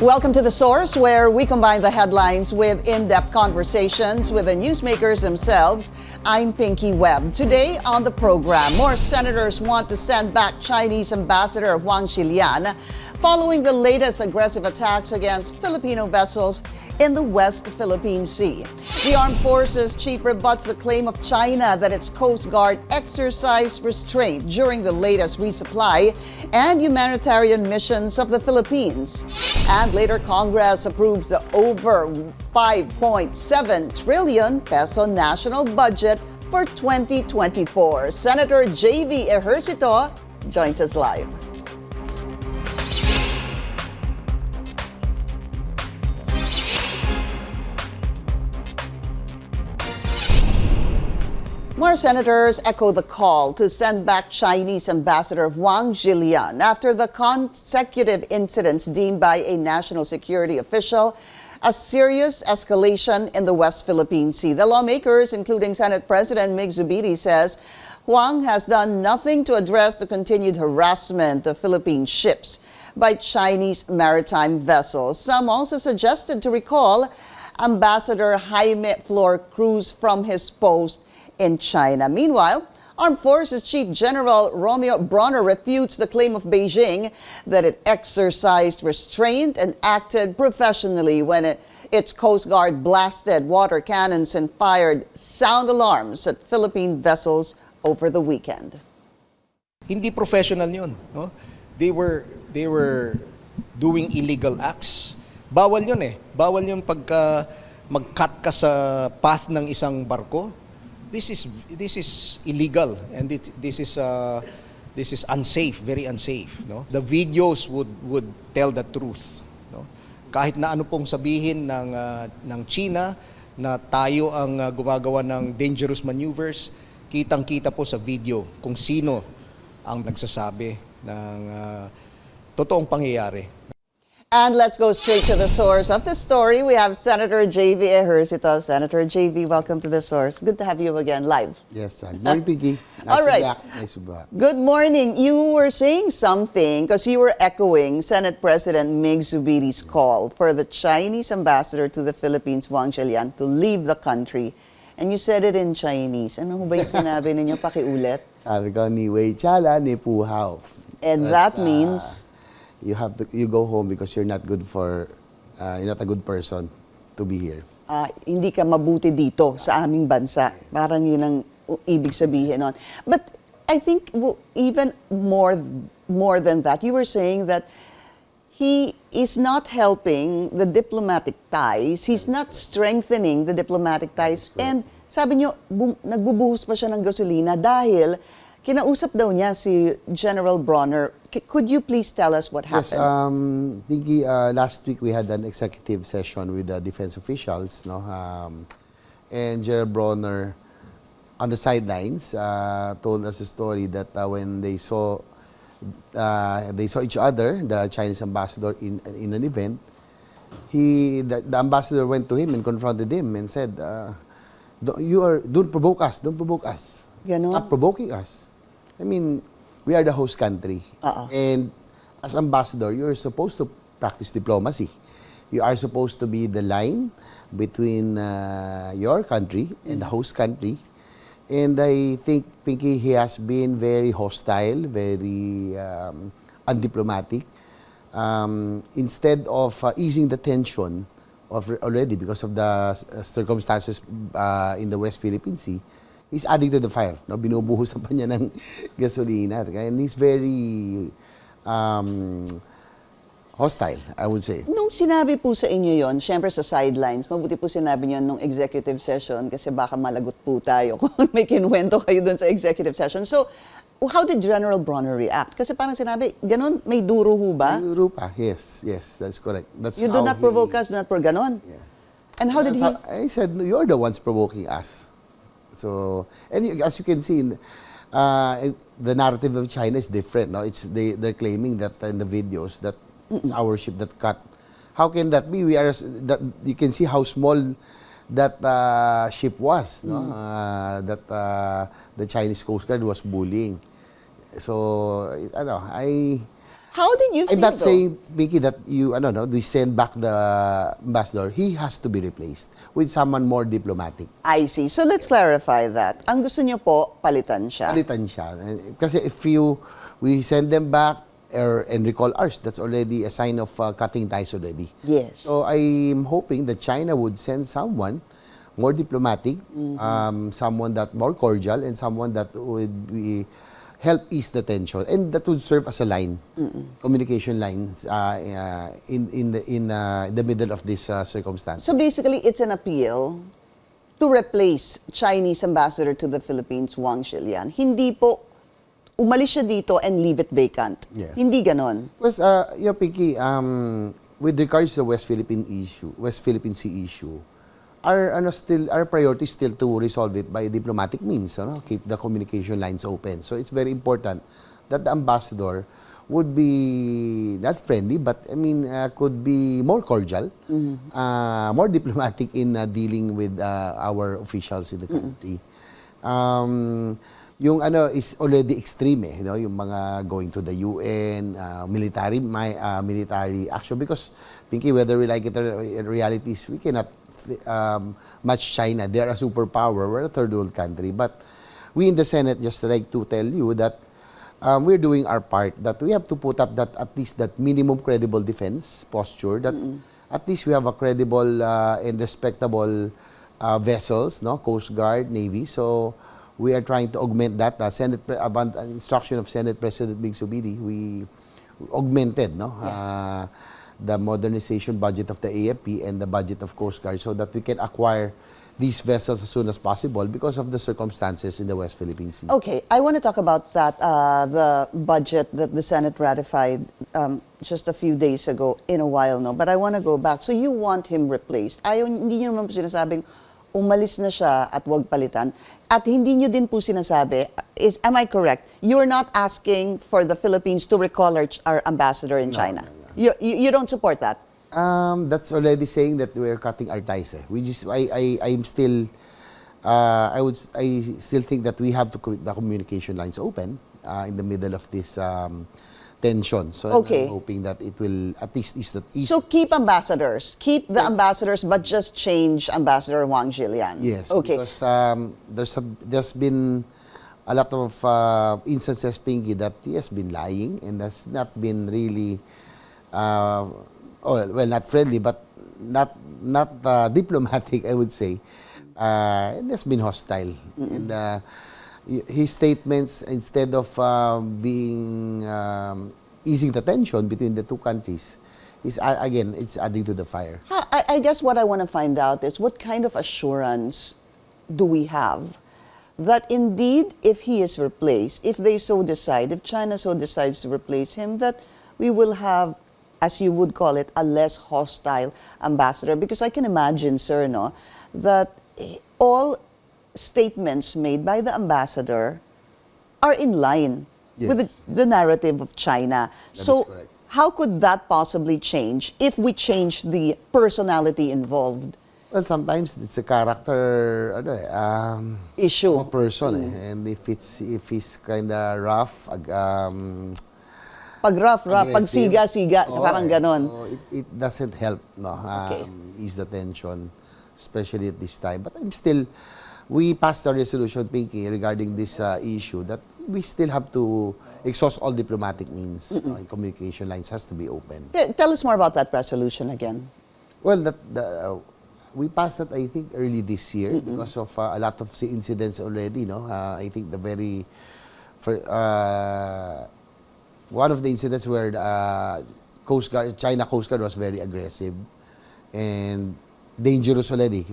Welcome to The Source, where we combine the headlines with in-depth conversations with the newsmakers themselves. I'm Pinky Webb. Today on the program, more senators want to send back Chinese Ambassador Huang Xilian following the latest aggressive attacks against Filipino vessels in the West Philippine Sea. The Armed Forces chief rebuts the claim of China that its Coast Guard exercised restraint during the latest resupply and humanitarian missions of the Philippines. And later, Congress approves the over 5.7 trillion peso national budget for 2024. Senator JV Ejercito joins us live. More senators echo the call to send back Chinese Ambassador Huang Xilian after the consecutive incidents deemed by a national security official a serious escalation in the West Philippine Sea. The lawmakers, including Senate President Mig Zubiri, says Huang has done nothing to address the continued harassment of Philippine ships by Chinese maritime vessels. Some also suggested to recall Ambassador Jaime Flor Cruz from his post in China. Meanwhile, Armed Forces Chief General Romeo Bronner refutes the claim of Beijing that it exercised restraint and acted professionally when its Coast Guard blasted water cannons and fired sound alarms at Philippine vessels over the weekend. Hindi professional yun, no? They were doing illegal acts. Bawal yun eh. Bawal yun pagka mag-cut ka sa path ng isang barko. This is illegal, and this is unsafe, very unsafe, no? The videos would tell the truth, no? Kahit na ano pong sabihin ng China na tayo ang gumagawa ng dangerous maneuvers, kitang-kita po sa video kung sino ang nagsasabi ng totoong pangyayari. And let's go straight to the source of the story. We have Senator JV Ejercito. Senator JV, welcome to the source. Good to have you again live. Yes, good morning, Piggy. Nice All right. to be back. Nice to be back. Good morning. You were saying something because you were echoing Senate President Mig Zubiri's call for the Chinese ambassador to the Philippines, Huang Xilian, to leave the country. And you said it in Chinese. Ano ba yung sinabi ninyo? Pakiulit. Sabi ko, ni Wei Chala, ni Pu Hao. And that means? You go home because you're not good for, you're not a good person to be here. Hindi ka mabuti dito sa aming bansa. Parang yun ang ibig sabihin nun. But I think even more than that, you were saying that he is not helping the diplomatic ties. He's not strengthening the diplomatic ties. And sabi niyo, nagbubuhos pa siya ng gasolina dahil kinausap daw niya si General Bronner. Could you please tell us what happened? Yes, Piggy, last week we had an executive session with the defense officials, no? And General Bronner, on the sidelines, told us a story that when they saw each other, the Chinese ambassador in an event, the ambassador went to him and confronted him and said, "Don't provoke us. Don't provoke us. Ganon? Stop provoking us." I mean, we are the host country. And as ambassador, you're supposed to practice diplomacy. You are supposed to be the line between your country and the host country. And I think, Pinky, he has been very hostile, very undiplomatic. Instead of easing the tension already because of the circumstances in the West Philippine Sea, he's adding to the fire. No? Binubuhusan pa niya ng gasolina. And he's very hostile, I would say. Nung sinabi po sa inyo yon, syempre sa sidelines, mabuti po sinabi niyo nung executive session kasi baka malagot po tayo kung may kinuwento kayo dun sa executive session. So, how did General Bronner react? Kasi parang sinabi, ganun, may duro ho ba? May duro pa, yes, that's correct. That's you do not provoke us, do not ganon. Yeah. And how did he? I said, you're the ones provoking us. So, and as you can see, the narrative of China is different. No, they're claiming that in the videos that it's our ship that cut. How can that be? You can see how small that ship was. No, that the Chinese Coast Guard was bullying. So, How did you feel, I'm not though? saying, Vicky, that you, I don't know, we send back the ambassador. He has to be replaced with someone more diplomatic. I see. So let's clarify that. Ang gusto niyo po, palitan siya. Palitan siya. Kasi if we send them back and recall ours, that's already a sign of cutting ties already. Yes. So I'm hoping that China would send someone more diplomatic, someone that more cordial, and someone that would be help ease the tension, and that would serve as a line, communication lines in the middle of this circumstance. So basically, it's an appeal to replace Chinese Ambassador to the Philippines, Huang Xilian. Hindi po umalis siya dito and leave it vacant. Yes. Hindi ganon. Because, Pinky, with regards to the West Philippine Sea issue, our priority is still to resolve it by diplomatic means, keep the communication lines open. So it's very important that the ambassador would be not friendly, but could be more cordial, more diplomatic in dealing with our officials in the country. Yung is already extreme, yung mga going to the UN, military action, because Pinky, whether we like it or in realities, we cannot match China. They are a superpower. We're a third world country. But we in the Senate just like to tell you that we're doing our part, that we have to put up that at least that minimum credible defense posture, that at least we have a credible and respectable vessels, Coast Guard, Navy. So we are trying to augment that. Instruction of Senate President Big Subidi, we augmented the modernization budget of the AFP and the budget of Coast Guard so that we can acquire these vessels as soon as possible because of the circumstances in the West Philippine Sea. Okay, I want to talk about that, the budget that the Senate ratified just a few days ago, in a while, no? But I want to go back. So you want him replaced. Hindi nyo naman po sinasabing umalis na siya at wag palitan. At hindi nyo din po sinasabi, am I correct? You're not asking for the Philippines to recall our ambassador in China. No. You don't support that? That's already saying that we're cutting our ties. I still think that we have to keep the communication lines open in the middle of this tension. So Okay. I'm hoping that it will at least ease the So keep ambassadors. Keep the ambassadors, but just change Ambassador Huang Xilian. Yes. Okay. Because there's been a lot of instances, Pinky, that he has been lying and has not been really not friendly, but not diplomatic, I would say. And has been hostile. And his statements, instead of being easing the tension between the two countries, is again, it's adding to the fire. I guess what I want to find out is what kind of assurance do we have that indeed, if he is replaced, if they so decide, if China so decides to replace him, that we will have, as you would call it, a less hostile ambassador? Because I can imagine, sir, that all statements made by the ambassador are in line with the narrative of China. That is correct. How could that possibly change if we change the personality involved? Well, sometimes it's a character Issue. of a person, and if he's kind of rough, Pag rough, pag aggressive. siga, parang ganon. So it doesn't help, Okay. ease the tension, especially at this time. But we passed a resolution, Pinky, regarding this issue, that we still have to exhaust all diplomatic means. And communication lines has to be open. Tell us more about that resolution again. Well, we passed that, I think, early this year because of a lot of incidents already. I think one of the incidents where China Coast Guard was very aggressive and dangerous already,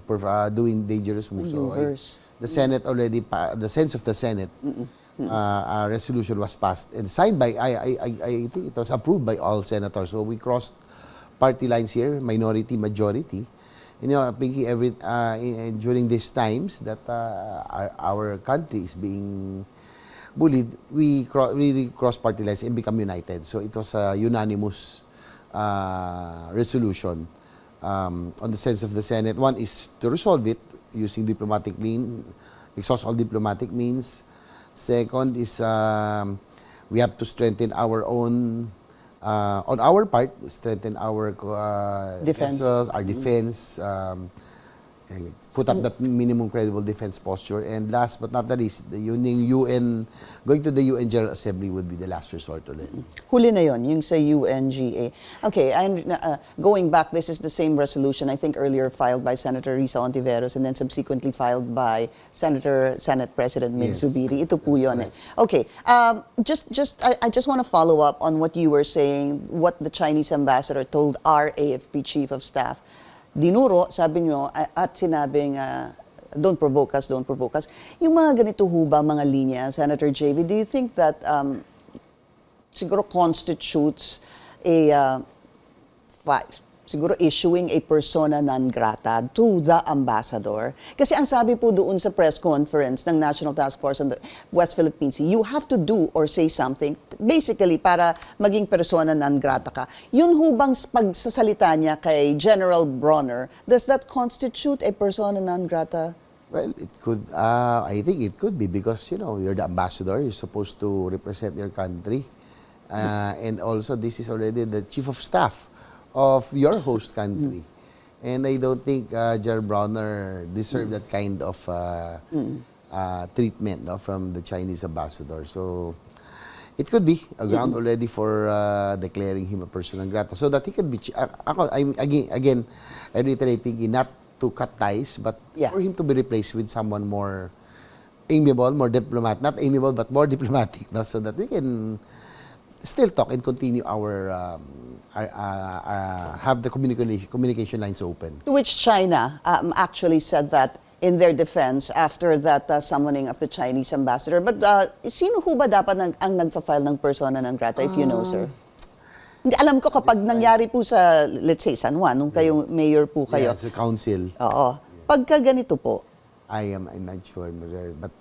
doing dangerous moves. Maneuvers. The Senate already, the sense of the Senate, a resolution was passed and signed by, I think it was approved by all senators. So we crossed party lines here, minority, majority. Pinky, during these times that our country is being bullied, we really cross party lines and become united. So it was a unanimous resolution on the sense of the Senate. One is to resolve it using diplomatic means, exhaust all diplomatic means. Second is we have to strengthen our own On our part, strengthen our Defense. vessels, our defense, put up that minimum credible defense posture. And last but not the least, going to the UN General Assembly would be the last resort ulit. Huli na yon, yung sa UNGA. Okay, and going back, this is the same resolution, I think earlier filed by Senator Risa Ontiveros and then subsequently filed by Senate President Mig Yes, Zubiri. Ito po that's yun. correct. Okay, I just want to follow up on what you were saying, what the Chinese ambassador told our AFP Chief of Staff. Dinuro, sabi nyo, at sinabing, don't provoke us, don't provoke us. Yung mga ganito ho ba, mga linya, Senator JV, do you think that siguro constitutes a siguro issuing a persona non grata to the ambassador? Kasi ang sabi po doon sa press conference ng National Task Force on the West Philippine Sea, you have to do or say something basically para maging persona non grata ka. Yun hubang pagsasalita niya kay General Bronner, does that constitute a persona non grata? Well, it could. I think it could be because you're the ambassador. You're supposed to represent your country, and also this is already the chief of staff of your host country, and I don't think General Bronner deserved that kind of treatment from the Chinese ambassador. So it could be a ground already for declaring him a person non grata, so that he can be. I'm again, I reiterate, not to cut ties, but for him to be replaced with someone more amiable, more diplomatic, not amiable, but more diplomatic, no? So that we can still talk and continue our have the communication lines open. To which China actually said that in their defense after that summoning of the Chinese ambassador. But sino ho ba dapat ang nagfa-file ng persona non grata, if you know, sir? Hindi, alam ko kapag nangyari po sa, let's say, San Juan, nung kayo mayor po kayo. Yes, the council. Oo. Pagka ganito po. I'm not sure, but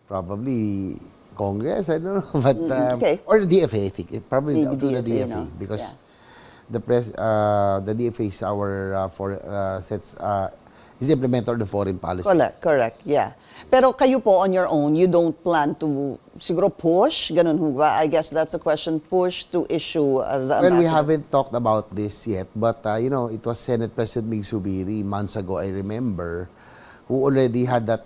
probably Congress, I don't know, but Okay. or the DFA, I think probably Maybe to the DFA, DFA, no? because Yeah. the DFA is our is the implementer of the foreign policy. Correct, yeah. Pero kayo po on your own, you don't plan to siguro push, ganun ho ba? I guess that's a question, push to issue the ambassador. Well, we haven't talked about this yet, but it was Senate President Mig Zubiri months ago, I remember, who already had that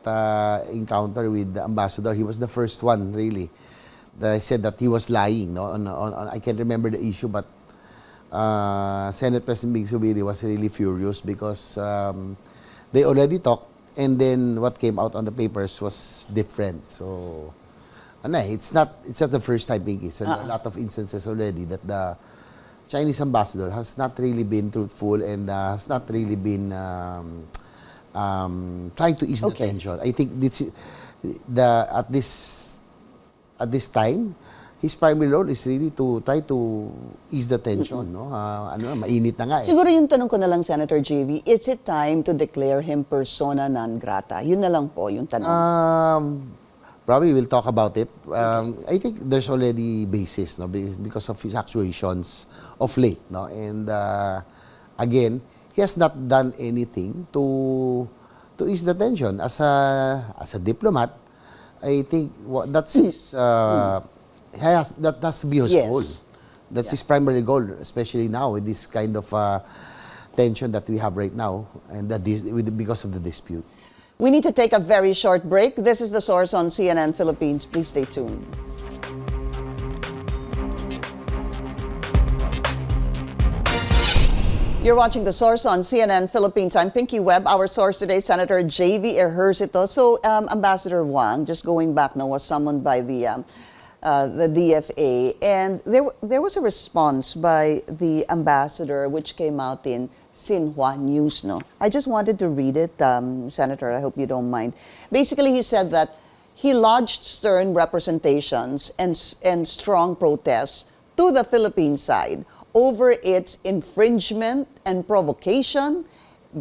encounter with the ambassador. He was the first one, really. That said that he was lying. No, on I can't remember the issue, but Senate President Mig Zubiri was really furious because they already talked, and then what came out on the papers was different. So, it's not the first time, Pinky. So, there are a lot of instances already that the Chinese ambassador has not really been truthful and has not really been trying to ease the tension. I think at this time, his primary role is really to try to ease the tension. No? Mainit na nga eh. Siguro yung tanong ko na lang, Senator JV, is it time to declare him persona non grata? Yun na lang po yung tanong. Probably we'll talk about it. I think there's already basis, no, because of his actuations of late, no, and again, he has not done anything to ease the tension. As a diplomat, I think that's his. That has to be his goal. That's his primary goal, especially now with this kind of tension that we have right now, and because of the dispute. We need to take a very short break. This is The Source on CNN Philippines. Please stay tuned. You're watching The Source on CNN Philippines. I'm Pinky Webb. Our source today, Senator JV Ejercito. So, Ambassador Huang, just going back now, was summoned by the DFA, and there was a response by the ambassador which came out in Xinhua News. No, I just wanted to read it, Senator. I hope you don't mind. Basically, he said that he lodged stern representations and strong protests to the Philippine side over its infringement and provocation,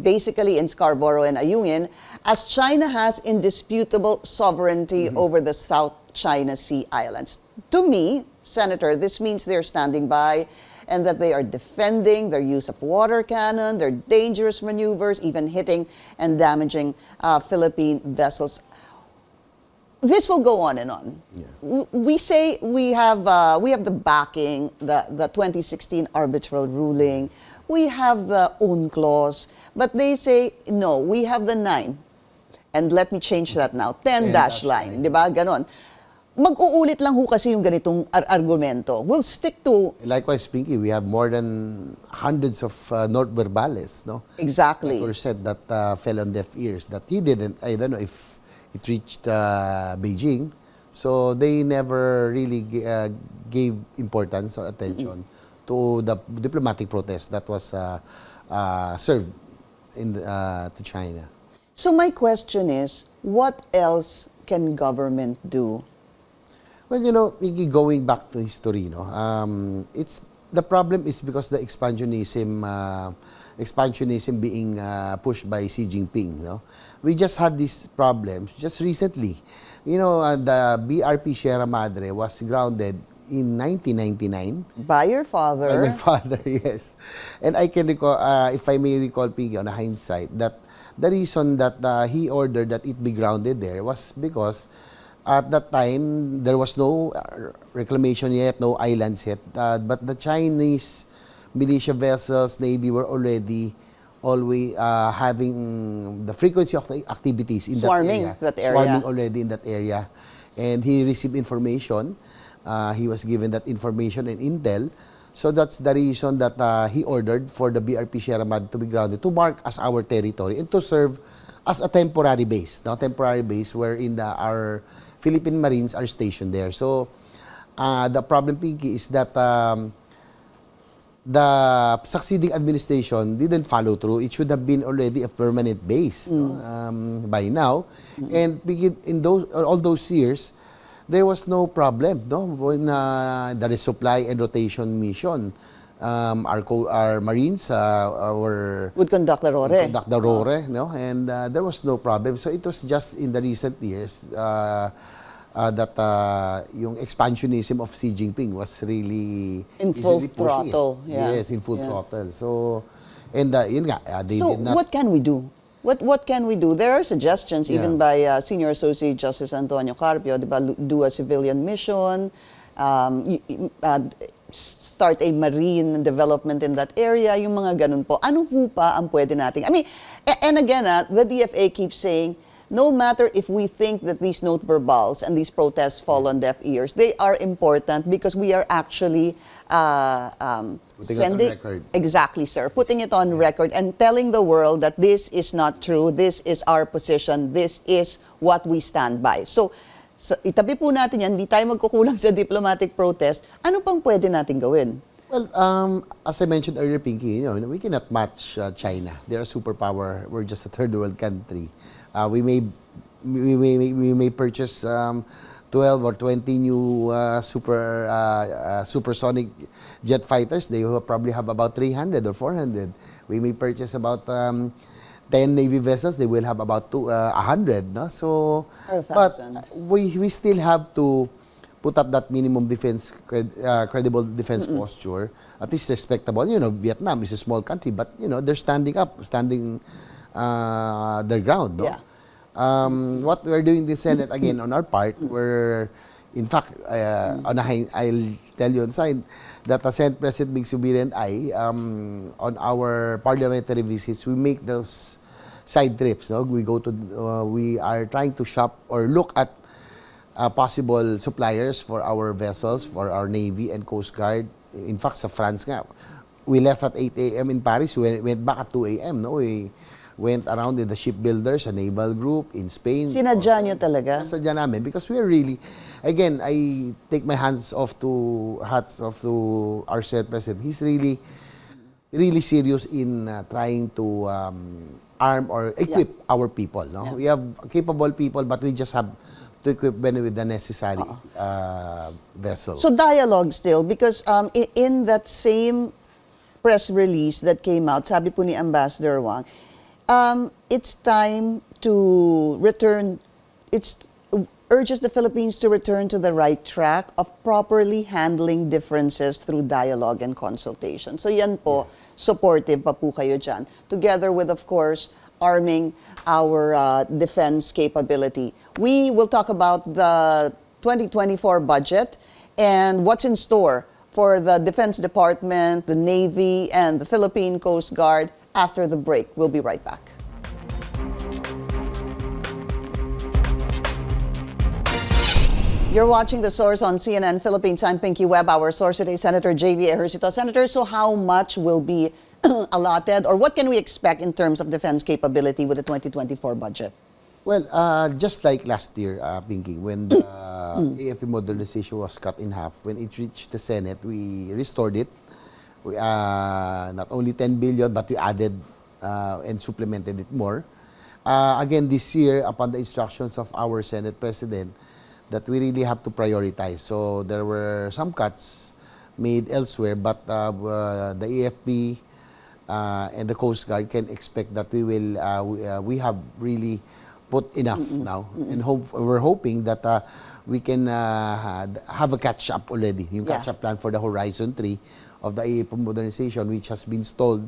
basically in Scarborough and Ayungin, as China has indisputable sovereignty over the South China Sea Islands. To me, Senator, this means they're standing by and that they are defending their use of water cannon, their dangerous maneuvers, even hitting and damaging Philippine vessels. this will go on and on. We say we have the backing, the 2016 arbitral ruling, we have the own clause, but they say no, we have the 9. And let me change that now, 10 dash line, di ba? Ganon. Mag-uulit lang ho kasi yung ganitong argumento. We'll stick to... Likewise, Pinky, we have more than hundreds of North verbales, no? Exactly. That were said that fell on deaf ears, that he didn't, I don't know if it reached Beijing. So they never really gave importance or attention to the diplomatic protest that was served to China. So my question is, what else can government do? Well, you know, going back to history, no, it's the problem is because the expansionism being pushed by Xi Jinping. No, we just had these problems just recently. You know, the BRP Sierra Madre was grounded in 1999. By your father. By my father, yes. And I can recall, if I may recall, Piggy, on hindsight, that the reason that he ordered that it be grounded there was because at that time, there was no reclamation yet, no islands yet, but the Chinese militia vessels, Navy were already always having the frequency of the activities in Swarming that area. Swarming already in that area. And he received information. He was given that information and intel. So that's the reason that he ordered for the BRP Sierra Madre to be grounded, to mark as our territory and to serve as a temporary base, no? Temporary base wherein our Philippine Marines are stationed there. So, the problem, Pinky, is that the succeeding administration didn't follow through. It should have been already a permanent base by now. And in all those years, there was no problem, no? When the resupply and rotation mission, our Marines would conduct the RORE. No? And there was no problem. So it was just in the recent years that yung expansionism of Xi Jinping was really in full throttle. Yeah. Yes, in full throttle. So, and yun nga, they so did not... what can we do? What can we do? There are suggestions even by Senior Associate Justice Antonio Carpio, di ba, do a civilian mission, start a marine development in that area, yung mga ganun po. Ano po pa ang pwede natin? I mean, and again, the DFA keeps saying, no matter if we think that these note verbals and these protests fall on deaf ears, they are important because we are actually sending it on record. Exactly, sir. Putting it on record and telling the world that this is not true, this is our position, this is what we stand by. So itabi po natin yan, hindi tayo magkukulang sa diplomatic protest. Ano pang pwede natin gawin? Well, as I mentioned earlier, Pinky, you know, we cannot match China. They're a superpower. We're just a third world country. We may purchase 12 or 20 new supersonic jet fighters. They will probably have about 300 or 400. We may purchase about 10 Navy vessels. They will have about 100. No? So, but we still have to put up that minimum defense, credible defense posture, at least respectable. You know, Vietnam is a small country, but you know they're standing their ground. No? Yeah. What we're doing in the Senate, again, on our part, we're, in fact, I'll tell you on side, that the Senate President Big Subiri and I, on our parliamentary visits, we make those side trips. No? We are trying to shop or look at possible suppliers for our vessels, for our Navy and Coast Guard. In fact, sa France nga, we left at 8 a.m. in Paris, we went back at 2 a.m. No? We went around with the shipbuilders, a naval group in Spain. Sinadya nyo talaga? Sinadya namin because we're really, again, I take my hats off to our Senate President. He's really serious in trying to arm or equip our people. No? We have capable people, but we just have to equip them with the necessary vessels. So dialogue still, because in that same press release that came out, sabi po ni Ambassador Huang, it's time to return, urges the Philippines to return to the right track of properly handling differences through dialogue and consultation. So yan po, supportive pa po kayo dyan. Together with, of course, arming our defense capability. We will talk about the 2024 budget and what's in store for the Defense Department, the Navy, and the Philippine Coast Guard after the break. We'll be right back. You're watching The Source on CNN Philippines. I'm Pinky Webb. Our source today, Senator JV Ejercito. Senator, so how much will be allotted, or what can we expect in terms of defense capability with the 2024 budget? Well, just like last year, Pinky, when the AFP modernization was cut in half, when it reached the Senate, we restored it. We, not only 10 billion, but we added and supplemented it more. Again, this year, upon the instructions of our Senate President, that we really have to prioritize. So there were some cuts made elsewhere, but the AFP and the Coast Guard can expect that we have really put enough now, and we're hoping that we can have a catch-up already, yung catch-up plan for the Horizon 3 of the AFP modernization, which has been stalled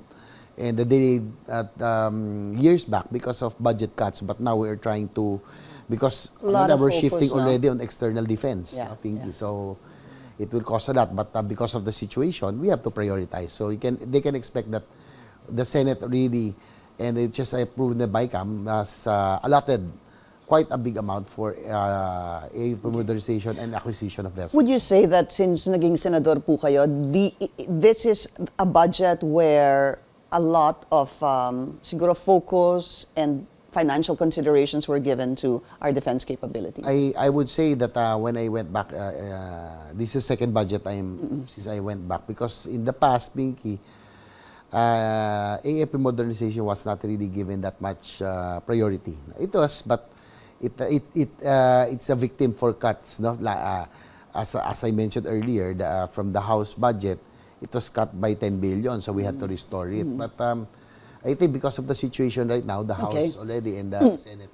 and delayed years back because of budget cuts, but now we're trying to, because we're shifting already on external defense, Pinky. So it will cost a lot, but because of the situation, we have to prioritize. So they can expect that the Senate really, and it just approved the BICAM, has allotted quite a big amount for modernization and acquisition of vessels. Would you say that since naging senador po kayo, this is a budget where a lot of siguro focus and financial considerations were given to our defense capabilities? I would say that when I went back, this is the second budget since I went back, because in the past, Pinky, AFP modernization was not really given that much priority. It was, but it's a victim for cuts. No? As I mentioned earlier, from the House budget, it was cut by 10 billion, so we had to restore it. But I think because of the situation right now, the House already and the Senate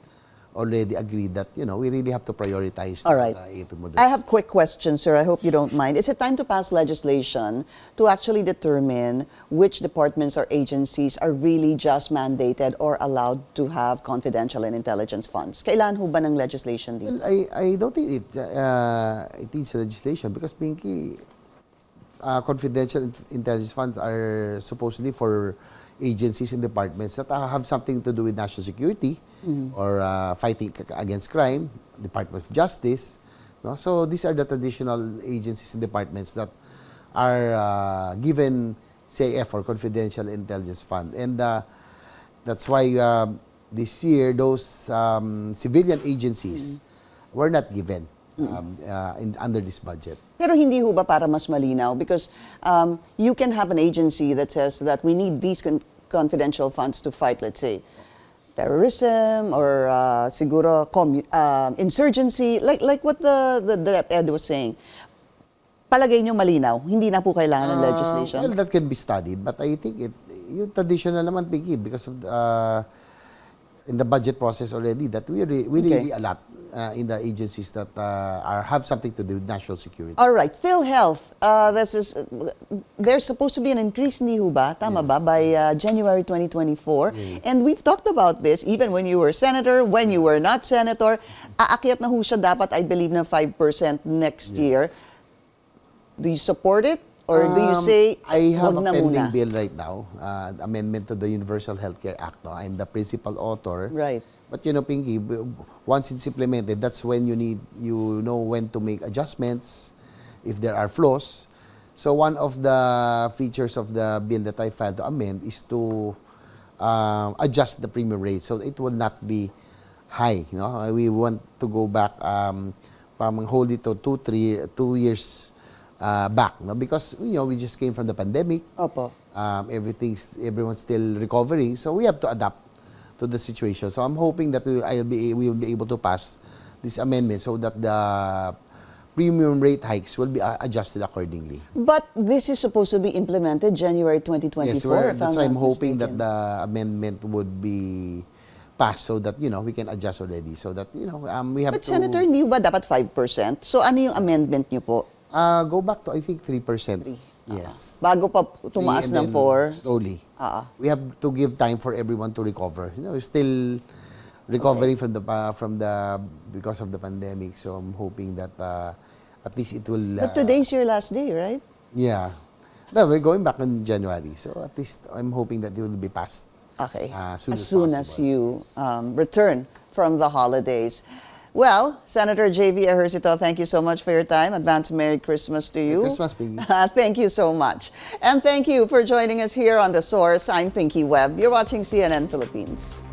already agreed that, we really have to prioritize All right. the AFP modernization. I have quick questions, sir. I hope you don't mind. Is it time to pass legislation to actually determine which departments or agencies are really just mandated or allowed to have confidential and intelligence funds? Kailan ho ba ng legislation dito? Well, I don't think it needs legislation, because, Pinky, confidential intelligence funds are supposedly for agencies and departments that have something to do with national security or fighting against crime, Department of Justice. No? So these are the traditional agencies and departments that are given CIF, or Confidential Intelligence Fund. And that's why this year those civilian agencies were not given under this budget. Pero hindi ho ba para mas malinaw? Because you can have an agency that says that we need these confidential funds to fight, let's say, terrorism or siguro insurgency, like what the Ed was saying. Palagay nyo malinaw, hindi na po kailangan ng legislation? Well, that can be studied, but I think yung traditional naman, Pinky, because of in the budget process already, that we really allot in the agencies that have something to do with national security. All right, PhilHealth, there's supposed to be an increase, hindi ho ba? Tama ba? By January 2024. Yes. And we've talked about this even when you were senator, when you were not senator. Aakyat na ho siya dapat, I believe, na 5% next year. Do you support it? Or do you say, I have wag a na pending muna? bill right now, amendment to the Universal Healthcare Act. No? I'm the principal author. Right. But Pinky, once it's implemented, that's when you know when to make adjustments, if there are flaws. So one of the features of the bill that I filed to amend is to adjust the premium rate, so it will not be high. We want to go back, hold it to 2 years back, because we just came from the pandemic. Opo. Everyone's still recovering, so we have to adapt to the situation. So I'm hoping that we will be able to pass this amendment so that the premium rate hikes will be adjusted accordingly. But this is supposed to be implemented January 2024. Yes, that's why I'm hoping that the amendment would be passed so that we can adjust already, so that we have But to. Senator, hindi ba dapat 5%? So ano yung amendment niyo po? Go back to, I think, 3%. Yes. Bago pa tumaas And ng then 4. Slowly. We have to give time for everyone to recover. You know, we're still recovering from the because of the pandemic. So I'm hoping that at least it will. But today's your last day, right? Yeah. No, we're going back in January. So at least I'm hoping that it will be passed. Okay. As soon as as soon as possible. you return from the holidays. Well, Senator JV Ejercito, thank you so much for your time. Advance Merry Christmas to you. Merry Christmas, Pinky. Thank you so much. And thank you for joining us here on The Source. I'm Pinky Webb. You're watching CNN Philippines.